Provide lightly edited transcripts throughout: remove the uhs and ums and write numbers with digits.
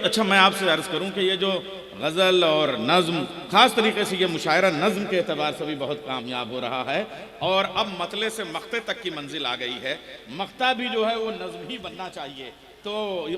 अच्छा मैं आपसे अर्ज़ करूं कि ये जो गज़ल और नज़्म, ख़ास तरीके से ये मुशायरा नज़्म के एतबार से भी बहुत कामयाब हो रहा है, और अब मतले से मख्ते तक की मंजिल आ गई है। मख्ता भी जो है वो नज़्म ही बनना चाहिए, तो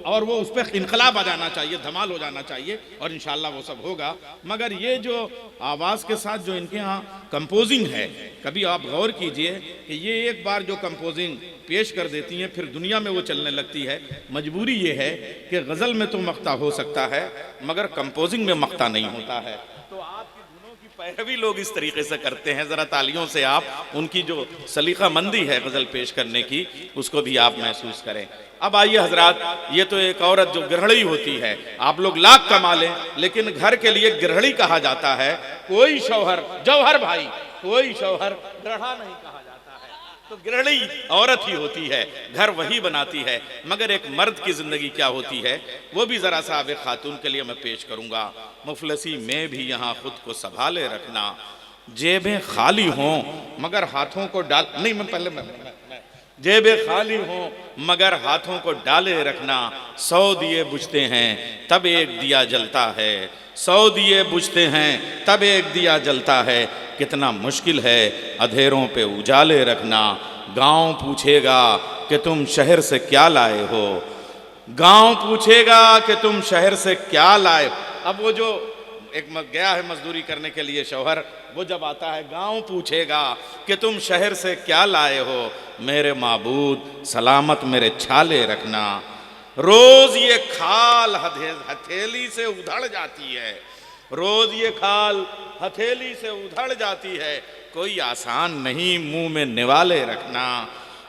और वो उस पर इनकलाब आ जाना चाहिए, धमाल हो जाना चाहिए, और इंशाअल्लाह वो सब होगा। मगर ये जो आवाज़ के साथ जो इनके यहाँ कंपोजिंग है, कभी आप गौर कीजिए कि ये एक बार जो कंपोजिंग पेश कर देती हैं फिर दुनिया में वो चलने लगती है। मजबूरी ये है कि गज़ल में तो मख्ता हो सकता है मगर कंपोजिंग में मख्ता नहीं होता है। तो आपकी धुनों की पैरवी लोग इस तरीके से करते हैं, ज़रा तालियों से आप उनकी जो सलीक़ामंदी है गज़ल पेश करने की उसको भी आप महसूस करें। अब आइए हजरात, ये तो एक औरत जो गृहिणी होती है, आप लोग लाख कमा लें लेकिन घर के लिए गृहिणी कहा जाता है। कोई शौहर जौहर भाई, कोई शौहर गृहा नहीं कहा जाता है, तो गृहिणी औरत ही होती है, घर वही बनाती है। मगर एक मर्द की जिंदगी क्या होती है वो भी जरा सा एक खातून के लिए मैं पेश करूंगा। मुफलसी में भी यहाँ खुद को संभाले रखना, जेबें खाली हों मगर हाथों को डाल नहीं मैं पहले जेबें खाली हों मगर हाथों को डाले रखना। 100 दिए बुझते हैं तब एक दिया जलता है, 100 दिए बुझते हैं तब एक दिया जलता है। कितना मुश्किल है अंधेरों पे उजाले रखना। गांव पूछेगा कि तुम शहर से क्या लाए हो, गांव पूछेगा कि तुम शहर से क्या लाए। अब वो जो एक गया है मजदूरी करने के लिए शौहर, वो जब आता है गांव पूछेगा कि तुम शहर से क्या लाए हो, मेरे माबूद सलामत मेरे छाले रखना। रोज ये खाल हथेली से उधड़ जाती है, रोज ये खाल हथेली से उधड़ जाती है, कोई आसान नहीं मुंह में निवाले रखना।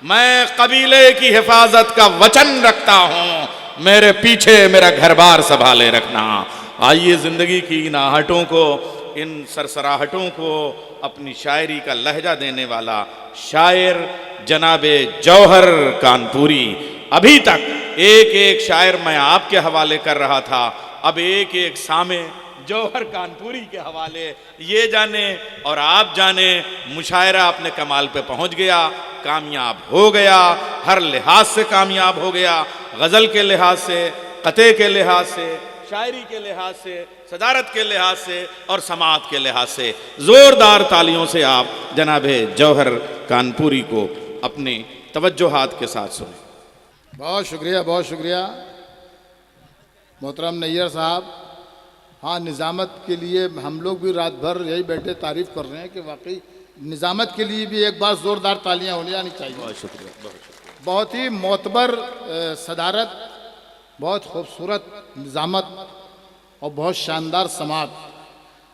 मैं कबीले की हिफाजत का वचन रखता हूँ, मेरे पीछे मेरा घर बार संभाले रखना। आइए जिंदगी की इन आहटों को, इन सरसराहटों को अपनी शायरी का लहजा देने वाला शायर जनाबे जौहर कानपुरी। अभी तक एक एक शायर मैं आपके हवाले कर रहा था, अब एक एक सामे जौहर कानपुरी के हवाले। ये जाने और आप जाने मुशायरा अपने कमाल पे पहुंच गया, कामयाब हो गया, हर लिहाज से कामयाब हो गया, गज़ल के लिहाज से, कते के लिहाज से, शायरी के लिहाज से, सदारत के लिहाज से और समात के लिहाज से। ज़ोरदार तालियों से आप जनाबे जौहर कानपुरी को अपने तवज्जोहात के साथ सुने। बहुत शुक्रिया, बहुत शुक्रिया मोहतरम नैयर साहब। हाँ, निज़ामत के लिए हम लोग भी रात भर यही बैठे तारीफ़ कर रहे हैं कि वाकई निज़ामत के लिए भी एक बार ज़ोरदार तालियां होनी जानी चाहिए। बहुत शुक्रिया, बहुत शुक्रिया। बहुत ही मोतबर सदारत, बहुत खूबसूरत निज़ामत और बहुत शानदार समात।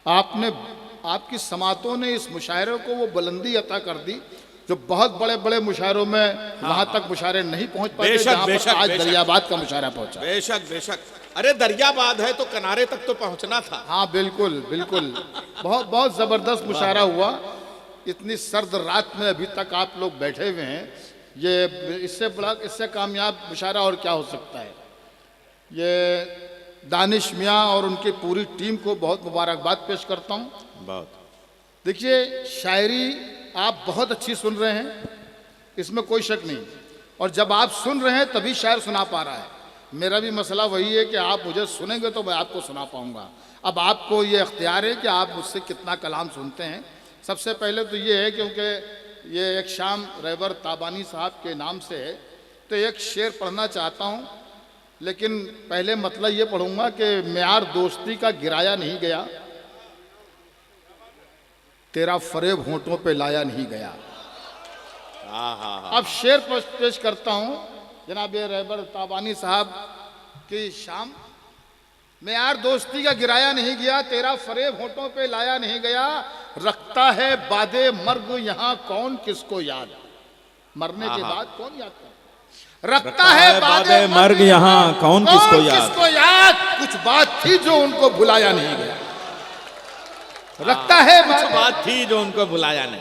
आपकी समातों ने इस मुशायरे को वो बुलंदी अता कर दी जो बहुत बड़े बड़े मुशायरों में वहाँ तक मुशायरे नहीं पहुँच पाते जहाँ पर आज दरियाबाद का मुशायरा पहुँचा। बेशक बेशक, अरे दरियाबाद है तो किनारे तक तो पहुँचना था। हाँ बिल्कुल बिल्कुल, बहुत बहुत ज़बरदस्त मुशायरा हुआ। इतनी सर्द रात में अभी तक आप लोग बैठे हुए हैं, ये इससे बड़ा, इससे कामयाब मुशायरा और क्या हो सकता है। ये दानिश मियाँ और उनकी पूरी टीम को बहुत मुबारकबाद पेश करता हूँ। बहुत देखिए, शायरी आप बहुत अच्छी सुन रहे हैं, इसमें कोई शक नहीं, और जब आप सुन रहे हैं तभी शायर सुना पा रहा है। मेरा भी मसला वही है कि आप मुझे सुनेंगे तो मैं आपको सुना पाऊँगा। अब आपको ये इख्तियार है कि आप मुझसे कितना कलाम सुनते हैं। सबसे पहले तो ये है क्योंकि ये एक शाम रहबर ताबानी साहब के नाम से है, तो एक शेर पढ़ना चाहता हूँ, लेकिन पहले मतलब ये पढ़ूंगा कि म्यार दोस्ती का गिराया नहीं गया, तेरा फरेब होंठों पे लाया नहीं गया। अब शेर पेश करता हूँ जनाब रहबर ताबानी साहब की शाम। म्यार दोस्ती का गिराया नहीं गया, तेरा फरेब होंठों पे लाया नहीं गया, रखता है बादे मर्ग यहाँ कौन किसको याद, मरने के बाद कौन याद करता, रखता है बादे मर्ग यहाँ कौन किसको याद, कुछ बात थी जो उनको भुलाया नहीं गया। रखता है कुछ बात थी जो उनको भुलाया नहीं,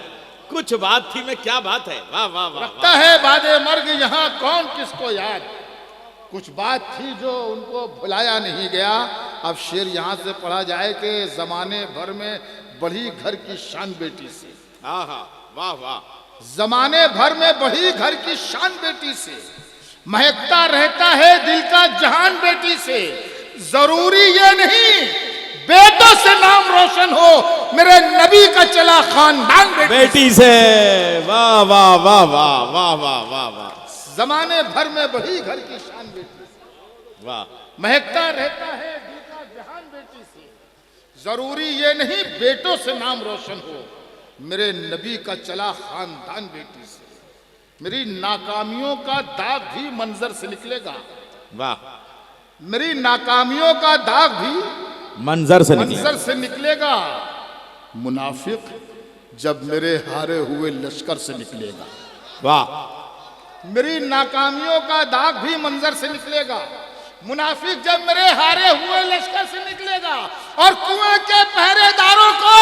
कुछ बात थी में क्या बात है, वाह वाह वाह। रखता है बादे मर्ग यहाँ कौन किसको याद, कुछ बात थी जो उनको भुलाया नहीं गया। अब शेर यहाँ से पढ़ा जाए कि जमाने भर में बढ़ी घर की शान बेटी से। वाह वाह। जमाने भर में बढ़ी घर की शान बेटी से, महकता रहता है दिल का जहान बेटी से। जरूरी ये नहीं बेटों से नाम रोशन हो, मेरे नबी का चला खानदान बेटी से। वाह वाह वाह वाह वाह वाह वाह वाह। जमाने भर में वही घर की शान बेटी से, वाह। महकता रहता है दूसरा जहान बेटी से। जरूरी ये नहीं बेटों से नाम रोशन हो, मेरे नबी का चला खानदान बेटी से। मेरी नाकामियों का दाग भी मंजर से निकलेगा। वाह। मेरी नाकामियों का दाग भी मंजर से निकलेगा। मुनाफिक जब मेरे हारे हुए लश्कर से निकलेगा। वाह। मेरी नाकामियों का दाग भी मंजर से निकलेगा। मुनाफिक जब मेरे हारे हुए लश्कर से निकलेगा। और कुएं के पहरेदारों को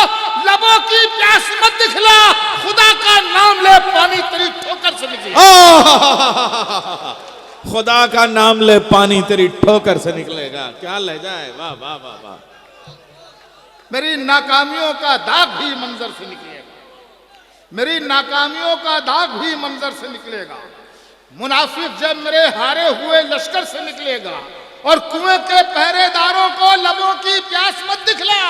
लबों की प्यास मत दिखला, खुदा का नाम ले पानी तेरी ठोकर से निकलेगा। खुदा का नाम ले पानी तेरी ठोकर से निकलेगा। क्या लहजा है। वाह वाह वाह वाह। मेरी नाकामियों का दाग भी मंजर से निकलेगा। मेरी नाकामियों का दाग भी मंजर से निकलेगा। मुनाफिक जब मेरे हारे हुए लश्कर से निकलेगा। और कुएं के पहरेदारों को लबों की प्यास मत दिखला,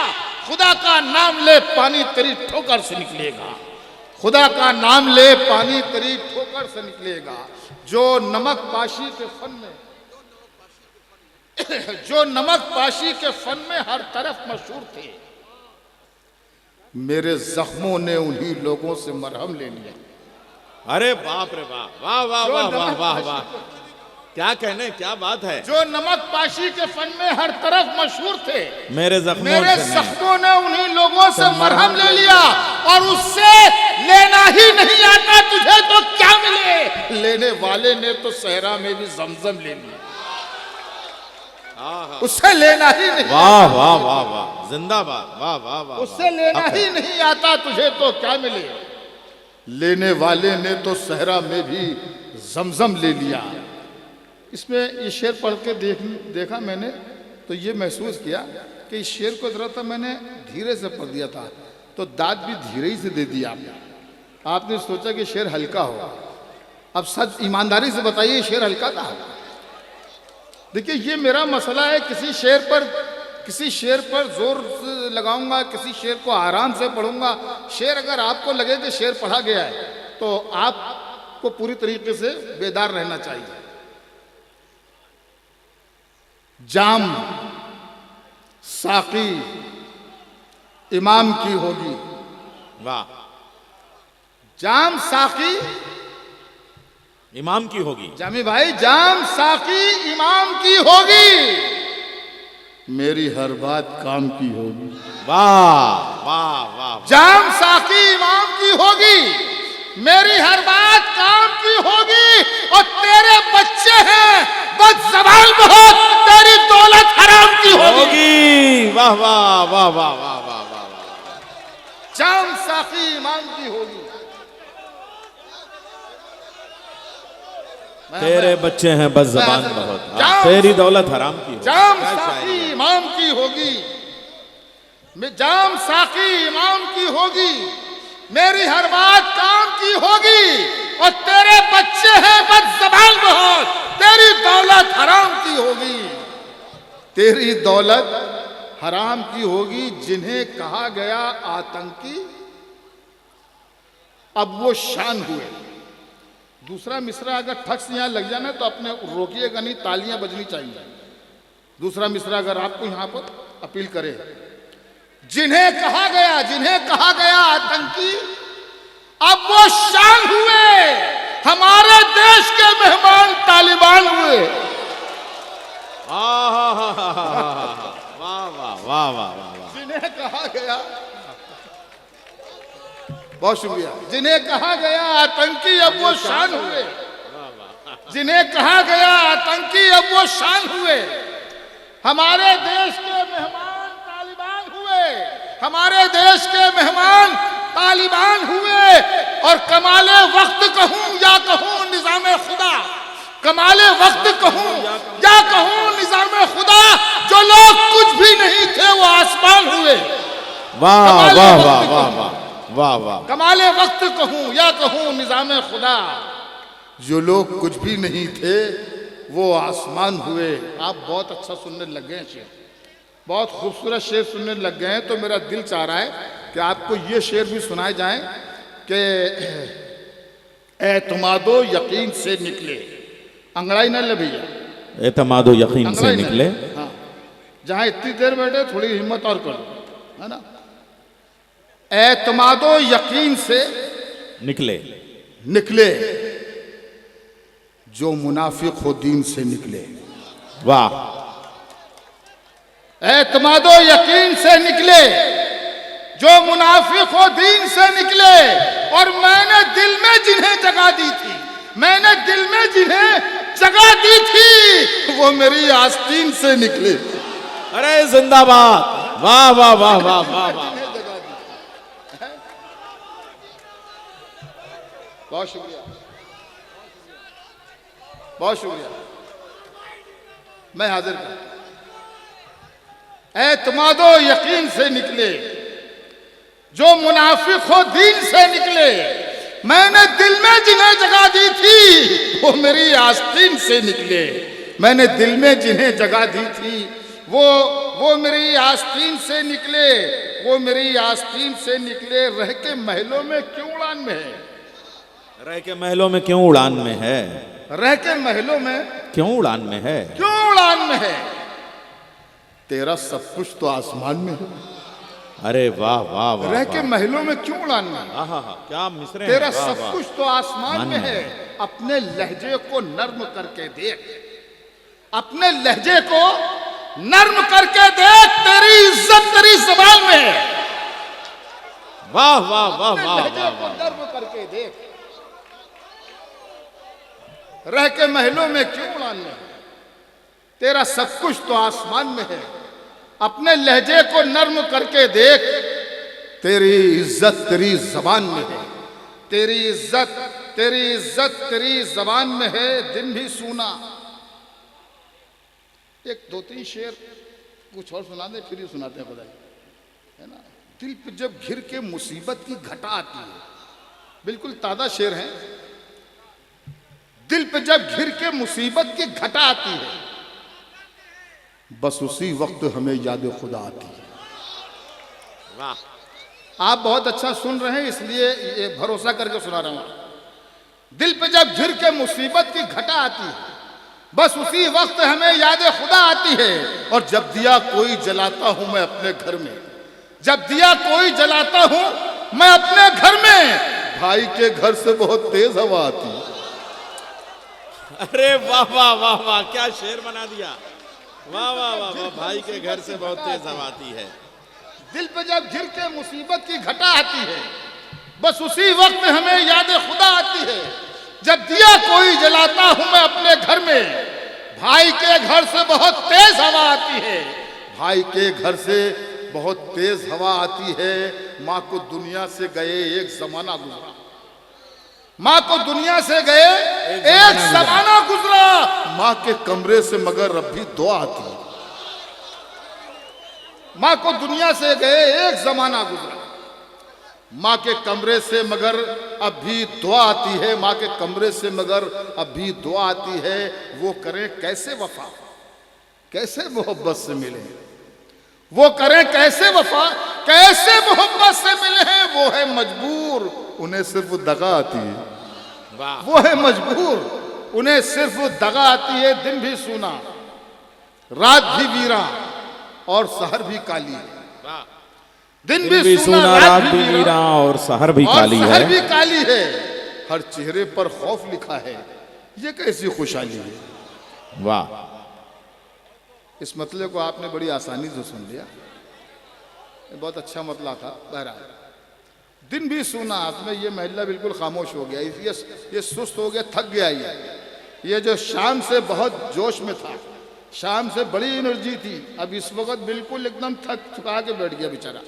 खुदा का नाम ले पानी तेरी ठोकर से निकलेगा। खुदा का नाम ले पानी तेरी ठोकर से निकलेगा। जो नमक पाशी के फन में जो नमक पाशी के फन में हर तरफ मशहूर थे, मेरे जख्मों ने उन्हीं लोगों से मरहम ले लिया। अरे बाप रे बाप। वाह वाह वाह वाह वाह वाह। क्या कहने, क्या बात है। जो नमक पाशी के फन में हर तरफ मशहूर थे, मेरे जख्मों ने उन्हीं लोगों से मरहम ले लिया। और उससे लेना ही नहीं आता तुझे तो क्या मिले, लेने वाले ने तो सहरा में भी जमजम ले लिया। उससे लेना ही नहीं। वाह वाह वाह वाह। जिंदाबाद। वाह वाह वाह। उससे लेना ही नहीं आता तुझे तो क्या मिले, लेने वाले ने तो सहरा में भी जमजम ले लिया। इसमें ये शेर पढ़ के देखा मैंने तो ये महसूस किया कि इस शेर को जरा था मैंने धीरे से पढ़ दिया था, तो दाद भी धीरे ही से दे दिया आपने सोचा कि शेर हल्का होगा। अब सच ईमानदारी से बताइए शेर हल्का था। देखिए ये मेरा मसला है, किसी शेर पर जोर लगाऊंगा, किसी शेर को आराम से पढ़ूंगा। शेर अगर आपको लगे कि शेर पढ़ा गया है तो आपको पूरी तरीके से बेदार रहना चाहिए। जाम साकी इमाम की होगी। वाह। जाम साकी इमाम की होगी। जामी भाई, जाम साकी इमाम की होगी, मेरी हर बात काम की होगी। वाह वाह वाह। जाम साकी इमाम की होगी, मेरी हर बात काम की होगी। और तेरे बच्चे हैं बदज़बान बहुत, तेरी दौलत हराम की होगी। वाह वाह वाह वाह वाह वाह वाह। जाम साकी इमाम की होगी, तेरे बच्चे हैं बदज़बान बहुत, तेरी दौलत हराम की होगी। जाम साकी इमाम की होगी, जाम साकी इमाम की होगी, मेरी हर बात काम की होगी। और तेरे बच्चे हैं बदज़बान बहुत, तेरी दौलत हराम की होगी। तेरी दौलत हराम की होगी। जिन्हें कहा गया आतंकी अब वो शान हुए। दूसरा मिसरा अगर ठग से यहाँ लग जाना तो अपने रोकिएगा नहीं, तालियां बजनी चाहिए। दूसरा मिसरा अगर आपको यहाँ पर अपील करे, जिन्हें कहा गया आतंकी अब वो शान हुए, हमारे देश के मेहमान तालिबान हुए। वाह वाह वाह वाह। जिन्हें कहा गया, बहुत शुक्रिया, जिन्हें कहा गया आतंकी अब वो शान हुए, जिन्हें कहा गया आतंकी अब वो शान हुए, हमारे देश के मेहमान तालिबान हुए, हमारे देश के मेहमान तालिबान हुए। और कमाले वक्त कहूं या कहूं निजामे खुदा, कमाले वक्त कहूं या कहूं निजामे खुदा, जो लोग कुछ भी नहीं थे वो आसमान हुए। वाह वाह वाह वाह वाह वाह। कमाले वक्त कहूं या कहूं निजामे खुदा, जो लोग कुछ भी नहीं थे वो आसमान हुए। आप बहुत अच्छा सुनने लग गए हैं शेर, बहुत खूबसूरत शेर सुनने लग गए हैं। तो मेरा दिल चाह रहा है कि आपको ये शेर भी सुनाए जाएं कि एतमादो यकीन से निकले। अंग्रेजी न ले भैया, एतमादो यकीन से अंग्रेजी न निकले। ले। हाँ, जहां इतनी देर बैठे थोड़ी हिम्मत और करो, है ना। एतमादो यकीन से निकले, निकले जो मुनाफिक हो दीन से निकले। वाह। एतमादो यकीन से निकले जो मुनाफिक हो दीन से निकले। और मैंने दिल में जिन्हें जगह दी थी, मैंने दिल में जिन्हें जगह दी थी, वो मेरी आस्तीन से निकले। अरे जिंदाबाद, वाह वाह वाह वाह वाह वाह। बहुत शुक्रिया, बहुत शुक्रिया। मैं हाजिर हूं। एतमादो यकीन से निकले जो मुनाफिक हो दीन से निकले। मैंने दिल में जिन्हें जगह दी थी, वो मेरी आस्तीन से निकले। मैंने दिल में जिन्हें जगह दी थी, वो मेरी आस्तीन से निकले। वो मेरी आस्तीन से निकले। रह के महलों में क्यों उड़ान में है, रह के महलों में क्यों उड़ान में है, रह के महलों में क्यों उड़ान में है, क्यों उड़ान में है। तेरा सब कुछ तो आसमान में है। अरे वाह वाह वाह। रह के महलों में क्यों उड़ान में है। आहा, क्या मिसरे हैं, तेरा वाह, सब वाह। कुछ तो आसमान में मान है। अपने लहजे को नर्म करके देख, अपने लहजे को नर्म करके देख। तेरी इज्जत तेरी ज़बान में है। वाह वाह वाह अपने वाह लहजे वाह को वाह। नर्म करके देख। रह के महलों में क्यों उड़ान में है। तेरा सब कुछ तो आसमान में है। अपने लहजे को नर्म करके देख। तेरी इज्जत तेरी जबान में है। तेरी इज्जत तेरी जबान में है। दिन भी सूना। एक दो तीन शेर कुछ और सुना दे, फिर ही सुनाते हैं खुदाई, है ना। दिल पे जब घिर के मुसीबत की घटा आती है, बिल्कुल ताज़ा शेर है। दिल पे जब घिर के मुसीबत की घटा आती है, बस उसी वक्त हमें याद खुदा आती है। वाह। आप बहुत अच्छा सुन रहे हैं, इसलिए ये भरोसा करके सुना रहा हूं। दिल पे जब घिर के मुसीबत की घटा आती है, बस उसी वक्त हमें याद खुदा आती है। और जब दिया कोई जलाता हूं मैं अपने घर में, जब दिया कोई जलाता हूं मैं अपने घर में, भाई के घर से बहुत तेज हवा आती है। अरे वाह वाह वाह वाह, क्या शेर बना दिया। वाह वाह वाह वाह। भाई के घर से बहुत तेज हवा आती है। दिल पे जब घिर के मुसीबत की घटा आती है, बस उसी वक्त हमें याद खुदा आती है। जब दिया कोई जलाता हूं मैं अपने घर में, भाई के घर से बहुत तेज हवा आती है। भाई के घर से बहुत तेज हवा आती है। माँ को दुनिया से गए एक जमाना गुजरा, माँ को दुनिया से गए एक जमाना गुजरा। माँ के कमरे से मगर अब भी दुआ आती है। माँ को दुनिया से गए एक जमाना गुजरा, माँ के कमरे से मगर अब भी दुआ आती है। माँ के कमरे से मगर अब भी दुआ आती है। वो करें कैसे वफा, कैसे मोहब्बत से मिले, वो करें कैसे वफा, कैसे मोहब्बत से मिले हैं। वो है मजबूर, उन्हें सिर्फ दगा आती है। वाह। वो है मजबूर, उन्हें सिर्फ दगा आती है। दिन भी सूना, रात भी वीरा, और सहर भी काली है। वाह। दिन भी सूना, रात भी वीरा, और सहर भी काली है। सहर भी काली है। हर चेहरे पर खौफ लिखा है। ये कैसी खुशहाली है। वाह। इस मतले को आपने बड़ी आसानी से सुन लिया। ये बहुत अच्छा मतला था। बहरहाल दिन भी सूना, में ये महल्ला बिल्कुल खामोश हो गया। ये सुस्त हो गया, थक गया। ये जो शाम से बहुत जोश में था, शाम से बड़ी एनर्जी थी, अब इस वक्त बिल्कुल एकदम थका के बैठ गया बेचारा,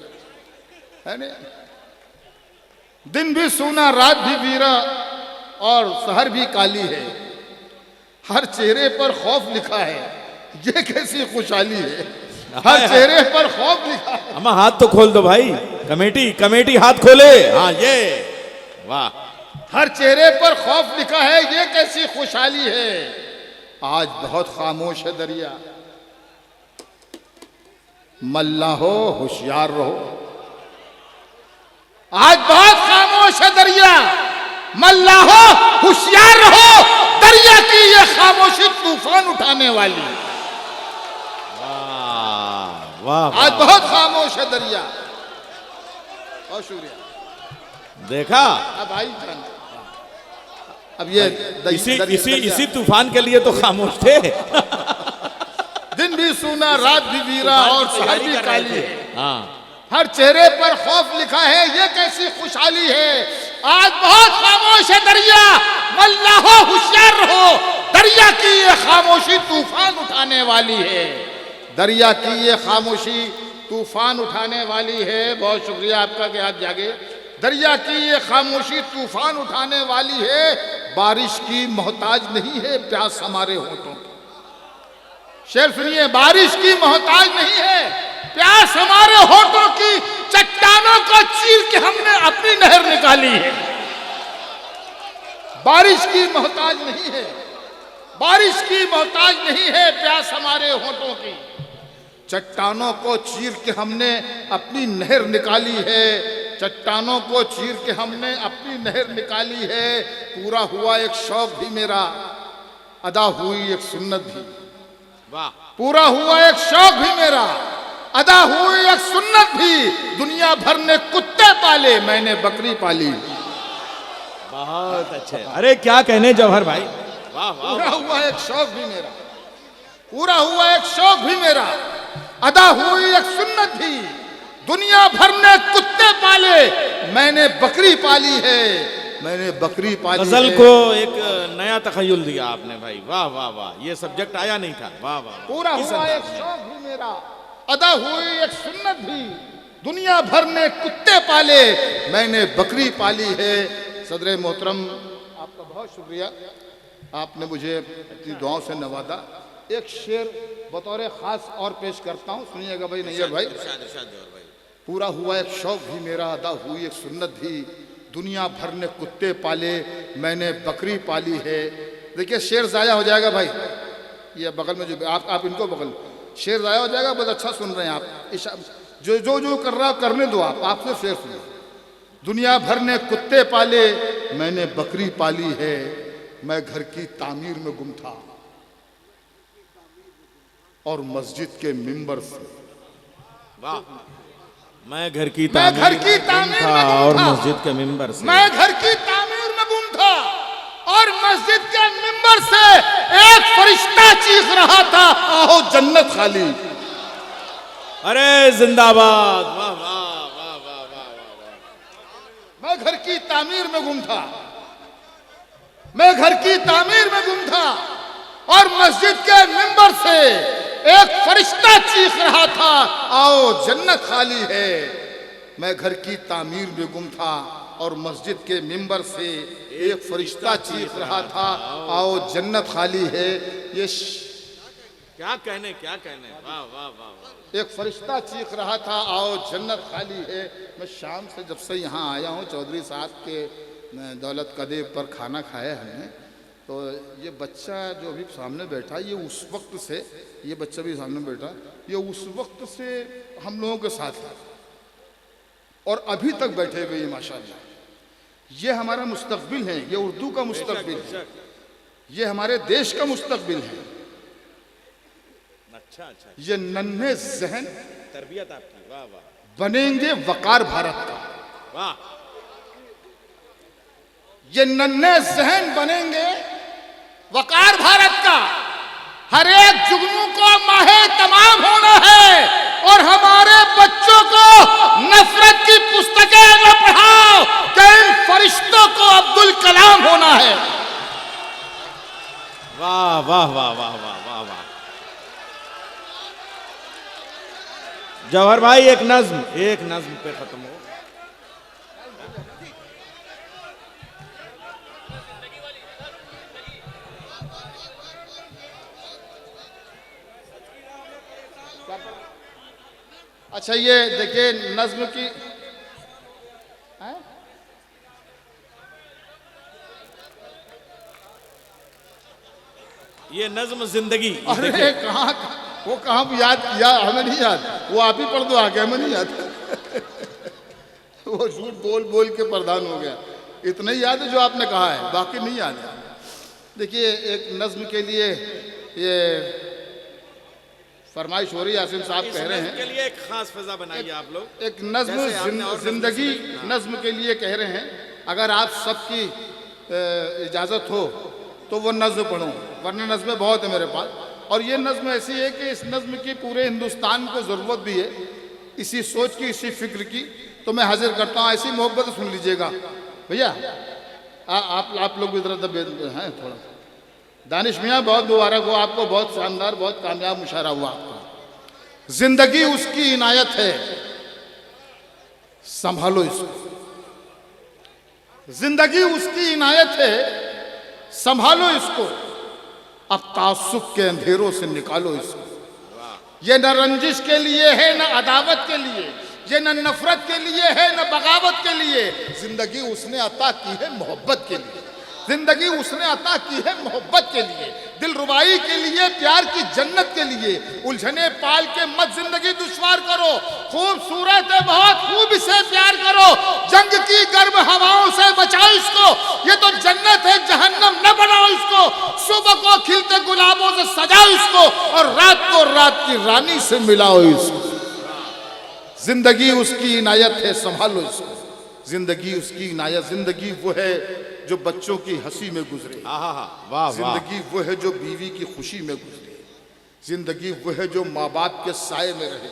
है ना। दिन भी सूना, रात भी वीरा, और सहर भी काली है। हर चेहरे पर खौफ लिखा है। ये कैसी खुशहाली है। हर चेहरे पर खौफ लिखा है। अम्मा हाथ तो खोल दो भाई, कमेटी हाथ खोले। हाँ ये वाह। हर चेहरे पर खौफ लिखा है। ये कैसी खुशहाली है। आज बहुत खामोश है दरिया, मल्ला हो होशियार रहो। आज बहुत खामोश है दरिया, मल्ला हो होशियार रहो। दरिया की ये खामोशी तूफान उठाने वाली। वाह वाह, आज बहुत खामोश है दरिया। बहुत शुक्रिया। देखा अब भाई जान, अब ये इसी तूफान के लिए तो खामोश थे। दिन भी सूना, रात भी वीरा और शहर भी काली है। हाँ, हर चेहरे पर खौफ लिखा है, ये कैसी खुशहाली है। आज बहुत खामोश है दरिया, मल्ला हो होशियार रहो। दरिया की ये खामोशी तूफान उठाने वाली है। दरिया की ये खामोशी तूफान उठाने वाली है। बहुत शुक्रिया आपका कि आप जागे। दरिया की ये खामोशी तूफान उठाने वाली है। बारिश की मोहताज नहीं है प्यास हमारे होठों की। शेर सुनिए, बारिश की मोहताज नहीं है प्यास हमारे होठों की। चट्टानों को चीर के हमने अपनी नहर निकाली है। बारिश की मोहताज नहीं है, बारिश की मोहताज नहीं है प्यास हमारे होठों की। चट्टानों को चीर के हमने अपनी नहर निकाली है। चट्टानों को चीर के हमने अपनी नहर निकाली है। पूरा हुआ एक शौक भी मेरा, अदा हुई एक सुन्नत भी। वाह, पूरा हुआ एक शौक भी मेरा, अदा हुई एक सुन्नत भी। दुनिया भर ने कुत्ते पाले, मैंने बकरी पाली। बहुत अच्छे। अरे क्या कहने जौहर भाई, वाह वाह। पूरा हुआ एक शौक भी मेरा, पूरा हुआ एक शौक भी मेरा, अदा हुई एक सुन्नत भी। दुनिया भर ने कुत्ते पाले, मैंने बकरी पाली है। मैंने बकरी पाली। गजल को एक नया तखय्युल दिया आपने भाई, वाह वाह वाह। ये सब्जेक्ट आया नहीं था, वाह वाह। पूरा हुआ एक शौक भी मेरा, अदा हुई एक सुन्नत भी। दुनिया भर ने कुत्ते पाले, मैंने बकरी पाली है। सदर मोहतरम, आपका बहुत शुक्रिया, आपने मुझे अपनी दुआओं से नवाजा। एक शेर बतौर खास और पेश करता हूँ, सुनिएगा भाई नैयर भाई। पूरा हुआ एक शौक भी मेरा, अदा हुई एक सुन्नत भी। दुनिया भर ने कुत्ते पाले, मैंने बकरी पाली है। देखिए शेर ज़ाया हो जाएगा भाई, ये बगल में जो आप इनको बगल, शेर ज़ाया हो जाएगा। बहुत अच्छा सुन रहे हैं आप, जो जो जो कर रहा करने दो आपसे शेर सुनो। दुनिया भर ने कुत्ते पाले, मैंने बकरी पाली है। मैं घर की तामीर में गुम था और मस्जिद के मिंबर से। वाह, मैं घर की तामीर में और मस्जिद के मिंबर से। मैं घर की तामीर में गुम था और मस्जिद के मिंबर से एक फरिश्ता चीख रहा था, आओ जन्नत खाली। अरे जिंदाबाद, वाह वाह वाह वाह वाह। मैं घर की तामीर में गुम था, मैं घर की तामीर में गुम था और मस्जिद के मिंबर से एक फरिश्ता चीख रहा था, आओ जन्नत खाली है। मैं घर की तामीर में गुम था और मस्जिद के मिंबर से एक फरिश्ता चीख रहा था, आओ जन्नत खाली है। ये क्या कहने, क्या कहने, वाह वाह वाह। एक फरिश्ता चीख रहा था, आओ जन्नत खाली है। मैं शाम से जब से यहाँ आया हूँ, चौधरी साहब के दौलत कदे पर खाना खाया हमने, तो ये बच्चा जो अभी सामने बैठा, ये उस वक्त से, ये बच्चा भी सामने बैठा, ये उस वक्त से हम लोगों के साथ है और अभी तक बैठे हुए माशाल्लाह। ये हमारा मुस्तकबिल है, ये उर्दू का मुस्तकबिल है, ये हमारे देश का मुस्तकबिल है। अच्छा अच्छा, ये नन्हे जहन तरबियत आपकी, वाह वाह। बनेंगे वकार भारत का, वाह। ये नन्हे जहन बनेंगे वकार भारत का। हर एक जुगनू को माहे तमाम होना है और हमारे बच्चों को नफरत की पुस्तकें न पढ़ाओ कि इन फरिश्तों को अब्दुल कलाम होना है। वाह वाह वाह वाह वाह वाह वाह। जौहर भाई एक नज्म पे खत्म हो। अच्छा ये देखिए नज्म की है? ये नज्म जिंदगी। अरे कहाँ वो कहाँ याद किया, हमें नहीं याद, वो आप ही पढ़ दो आगे, हमें नहीं याद। वो झूठ बोल बोल के प्रधान हो गया। इतना ही याद है जो आपने कहा है, बाकी नहीं याद है। देखिए एक नज्म के लिए ये फरमाइश हो रही है, आसिम साहब कह रहे हैं के लिए एक खास फिजा बनाइए आप लोग। एक नज्म जिंदगी नज्म के लिए कह रहे हैं, अगर आप सबकी इजाज़त हो तो वो नज्म पढ़ूं, वरना नज्में बहुत है मेरे पास। और ये नज्म ऐसी है कि इस नज्म की पूरे हिंदुस्तान को ज़रूरत भी है, इसी सोच की, इसी फिक्र की। तो मैं हाजिर करता हूँ, ऐसी मोहब्बत सुन लीजिएगा भैया। आप लोग इधर हैं थोड़ा। दानिश मियाँ बहुत मुबारक हो आपको, बहुत शानदार, बहुत कामयाब मुशायरा हुआ आपका। जिंदगी उसकी इनायत है, संभालो इसको। जिंदगी उसकी इनायत है, संभालो इसको। अब तासुब के अंधेरों से निकालो इसको। ये न रंजिश के लिए है, न अदावत के लिए, ये न नफरत के लिए है, न बगावत के लिए। जिंदगी उसने अता की है मोहब्बत के लिए। जिंदगी उसने अता की है मोहब्बत के लिए, दिल रुबाई के लिए, प्यार की जन्नत के लिए। उलझने पाल के मत जिंदगी दुश्वार करो, खूबसूरत है बहुत, खूब इसे प्यार करो। जंग की गर्म हवाओं से बचाओ इसको, ये तो जन्नत है जहन्नम न बनाओ इसको। सुबह को खिलते गुलाबों से सजाओ इसको, और रात को रात की रानी से मिलाओ इसको। जिंदगी उसकी इनायत है, संभालो इसको। जिंदगी उसकी इनायत, जिंदगी वो है जो बच्चों की हंसी में गुजरे। वाह। जिंदगी वो है जो बीवी की खुशी में गुजरे। जिंदगी वो है जो माँ बाप के साए में रहे।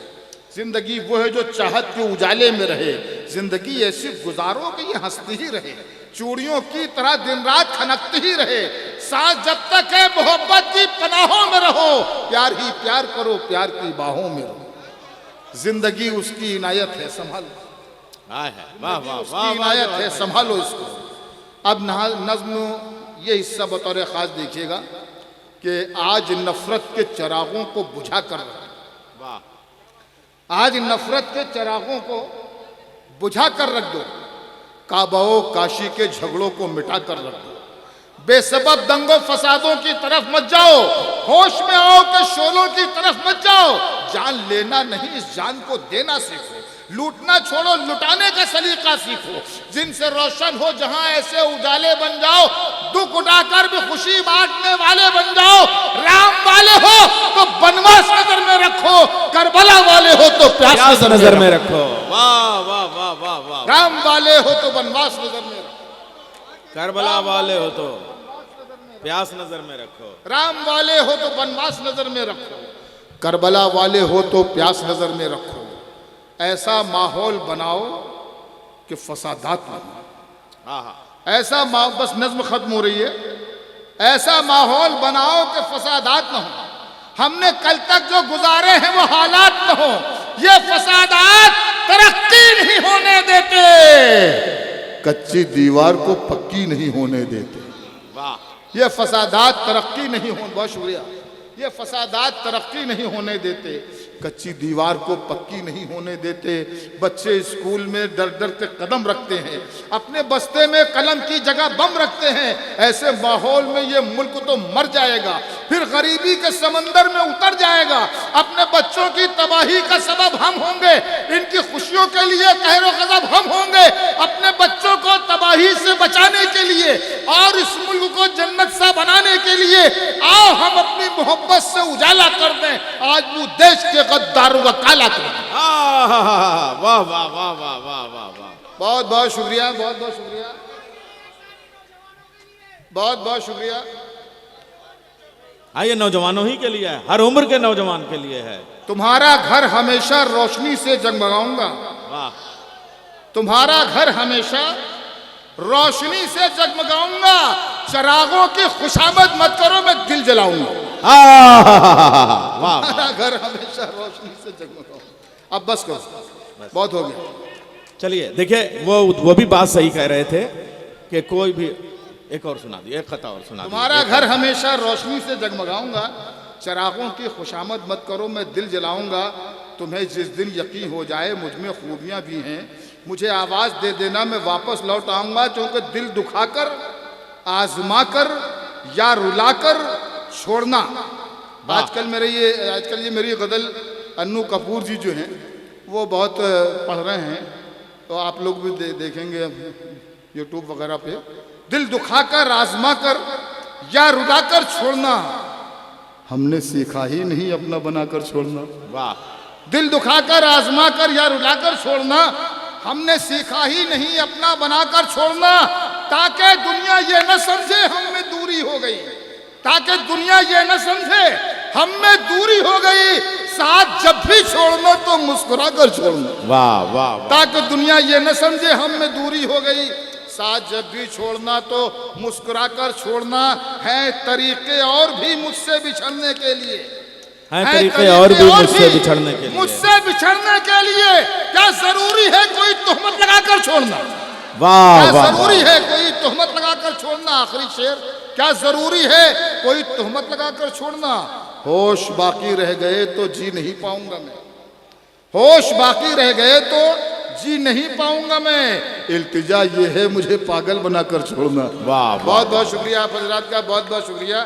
जिंदगी वो है जो चाहत के उजाले में रहे। जिंदगी ऐसी गुजारो कि ये हंसती ही रहे, चूड़ियों की तरह दिन रात खनकती ही रहे। सांस जब तक है मोहब्बत की पनाहों में रहो, प्यार ही प्यार करो, प्यार की बाहों में रहो। जिंदगी उसकी इनायत है, संभालो। उसकी इनायत है, संभालो इसको। अब नज्म ये हिस्सा बतौर खास देखिएगा कि आज नफरत के चिरागों को बुझा कर रख दो। आज नफरत के चिरागों को बुझा कर रख दो। काबाओ काशी के झगड़ों को मिटा कर रख दो। बेसबब दंगों फसादों की तरफ मत जाओ, होश में आओ के शोलों की तरफ मत जाओ। जान लेना नहीं, इस जान को देना सीखो। लूटना छोड़ो, लुटाने का सलीका सीखो। जिनसे रोशन हो जहां ऐसे उजाले बन जाओ, दुख उठाकर भी खुशी बांटने वाले बन जाओ। राम वाले हो तो बनवास नजर में रखो, करबला वाले हो तो प्यास नजर में रखो। वाह वाह वाह वाह वाह। राम वाले हो तो बनवास नजर में रखो, करबला वाले हो तो प्यास नजर में रखो। राम वाले हो तो बनवास नजर में रखो, करबला वाले हो तो प्यास नजर में रखो। ऐसा माहौल बनाओ कि फसादात न हो। ऐसा बस नज्म खत्म हो रही है। ऐसा माहौल बनाओ कि फसादात न हो। हमने कल तक जो गुजारे हैं वो हालात न हो। ये फसादात तरक्की नहीं होने देते, कच्ची दीवार को पक्की नहीं होने देते। वाह। ये फसादात तरक्की नहीं हो, बहुत शुक्रिया। ये फसादात तरक्की नहीं होने देते, कच्ची दीवार को पक्की नहीं होने देते। बच्चे स्कूल में डर डर के कदम रखते हैं, अपने बस्ते में कलम की जगह बम रखते हैं। ऐसे माहौल में ये मुल्क तो मर जाएगा, फिर गरीबी के समंदर में उतर जाएगा। अपने बच्चों की तबाही का सबब हम होंगे, इनकी खुशियों के लिए कहरो गजब हम होंगे। अपने बच्चों को तबाही से बचाने के लिए और इस मुल्क को जन्नत सा बनाने के लिए आओ हम अपनी मोहब्बत से उजाला कर दें। आज वो देश के गद्दारों का काला कर दें। वाह वाह वाह वाह वाह वाह वाह। बहुत बहुत शुक्रिया, बहुत बहुत शुक्रिया, बहुत बहुत शुक्रिया। हाँ, ये नौजवानों ही के लिए है, हर उम्र के नौजवान के लिए है। तुम्हारा घर हमेशा रोशनी से जगमगाऊंगा। वाह। तुम्हारा घर हमेशा रोशनी से जगमगाऊंगा। चिरागों की खुशामद मत करो, मैं दिल जलाऊंगा। वाह। घर हमेशा रोशनी से जगमगाऊंगा। अब बस करो, बहुत हो गया। चलिए देखिए, वो भी बात सही कह रहे थे कि कोई भी एक और सुना दी, एक खता और सुना दी। तुम्हारा घर हमेशा रोशनी से जगमगाऊंगा। चिरागों की खुशामद मत करो, मैं दिल जलाऊंगा। तुम्हें जिस दिन यकीन हो जाए मुझ में खूबियां भी हैं, मुझे आवाज दे देना, मैं वापस लौट आऊंगा। क्योंकि दिल दुखाकर, आजमा कर या रुलाकर छोड़ना। आजकल ये मेरी गज़ल अन्नू कपूर जी जो हैं वो बहुत पढ़ रहे हैं, तो आप लोग भी देखेंगे यूट्यूब वगैरह पे। दिल दुखाकर आजमा कर या रुलाकर छोड़ना, हमने सीखा ही नहीं अपना बनाकर छोड़ना। वाह। दिल दुखाकर आजमा कर या रुलाकर छोड़ना, हमने सीखा ही नहीं अपना बनाकर छोड़ना, ताकि दुनिया ये न समझे हम में दूरी हो गई, ताकि दुनिया ये न समझे हम में दूरी हो गई, साथ जब भी छोड़ना तो मुस्कुरा कर छोड़ना। वाह वाह वाह। ताकि दुनिया ये न समझे हम में दूरी हो गई, साथ जब भी छोड़ना तो मुस्कुरा कर छोड़ना। है तरीके और भी मुझसे बिछड़ने के लिए, हैं तरीके और भी मुझसे बिछड़ने के लिए, मुझसे बिछड़ने के लिए क्या जरूरी है कोई तोहमत लगाकर छोड़ना। वाह क्या वाह। जरूरी है कोई तोहमत लगाकर छोड़ना। आखिरी शेर, क्या जरूरी है कोई तोहमत लगाकर छोड़ना। होश बाकी रह गए तो जी नहीं पाऊंगा मैं, होश बाकी रह गए तो जी नहीं पाऊंगा मैं, इल्तिजा ये है मुझे पागल बनाकर छोड़ना। वाह। बहुत बहुत शुक्रिया आप हजरात का, बहुत बहुत शुक्रिया।